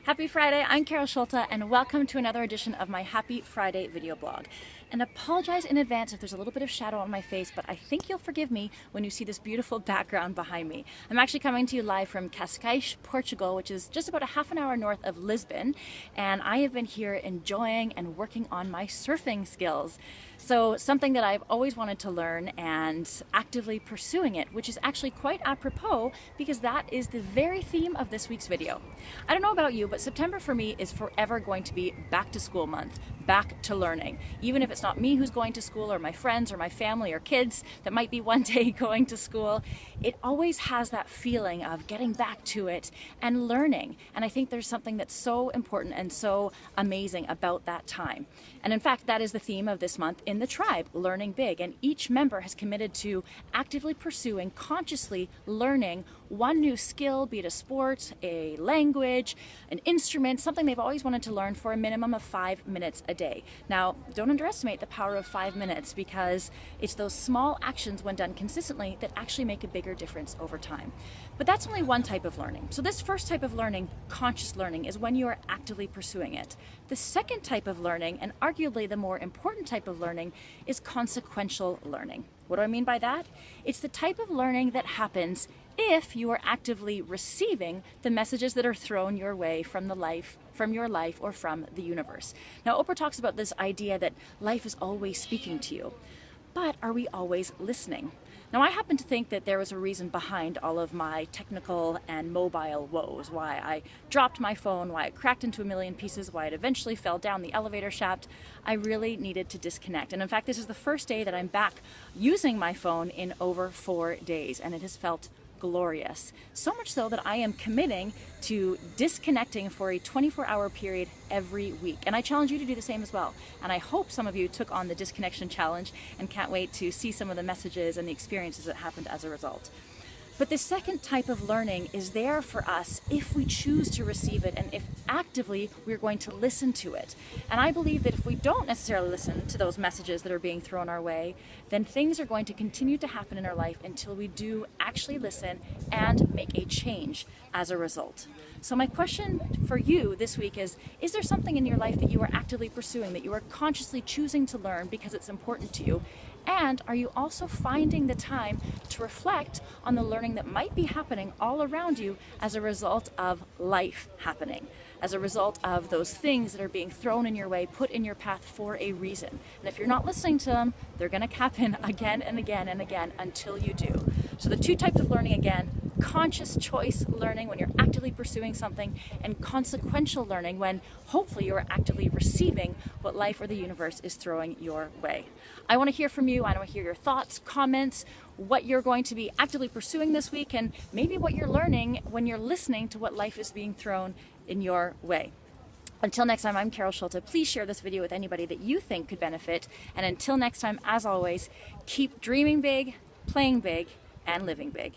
Happy Friday, I'm Carol Schulte and welcome to another edition of my Happy Friday video blog. And apologize in advance if there's a little bit of shadow on my face, but I think you'll forgive me when you see this beautiful background behind me. I'm actually coming to you live from Cascais, Portugal, which is just about a half an hour north of Lisbon. And I have been here enjoying and working on my surfing skills. So something that I've always wanted to learn and actively pursuing it, which is actually quite apropos because that is the very theme of this week's video. I don't know about you, but September for me is forever going to be back to school month, back to learning. Even if it's not me who's going to school or my friends or my family or kids that might be one day going to school, it always has that feeling of getting back to it and learning. And I think there's something that's so important and so amazing about that time. And in fact, that is the theme of this month in the tribe, Learning Big. And each member has committed to actively pursuing, consciously learning one new skill, be it a sport, a language, an instrument, something they've always wanted to learn for a minimum of 5 minutes a day. Now, don't underestimate the power of 5 minutes because it's those small actions when done consistently that actually make a bigger difference over time. But that's only one type of learning. So this first type of learning, conscious learning, is when you are actively pursuing it. The second type of learning, and arguably the more important type of learning, is consequential learning. What do I mean by that? It's the type of learning that happens if you are actively receiving the messages that are thrown your way from your life or from the universe. Now, Oprah talks about this idea that life is always speaking to you, but are we always listening? Now, I happen to think that there was a reason behind all of my technical and mobile woes, why I dropped my phone, why it cracked into a million pieces, why it eventually fell down the elevator shaft. I really needed to disconnect. And in fact, this is the first day that I'm back using my phone in over 4 days, and it has felt glorious. So much so that I am committing to disconnecting for a 24-hour period every week. And I challenge you to do the same as well. And I hope some of you took on the disconnection challenge and can't wait to see some of the messages and the experiences that happened as a result. But the second type of learning is there for us if we choose to receive it and if actively we're going to listen to it. And I believe that if we don't necessarily listen to those messages that are being thrown our way, then things are going to continue to happen in our life until we do actually listen and make a change as a result. So my question for you this week is there something in your life that you are actively pursuing, that you are consciously choosing to learn because it's important to you? And are you also finding the time to reflect on the learning that might be happening all around you as a result of life happening, as a result of those things that are being thrown in your way, put in your path for a reason? And if you're not listening to them, they're going to happen again and again and again until you do. So the two types of learning again: conscious choice learning when you're actively pursuing something, and consequential learning when hopefully you're actively receiving what life or the universe is throwing your way. I want to hear from you. I want to hear your thoughts, comments, what you're going to be actively pursuing this week, and maybe what you're learning when you're listening to what life is being thrown in your way. Until next time, I'm Carol Schulte. Please share this video with anybody that you think could benefit. And until next time, as always, keep dreaming big, playing big, and living big.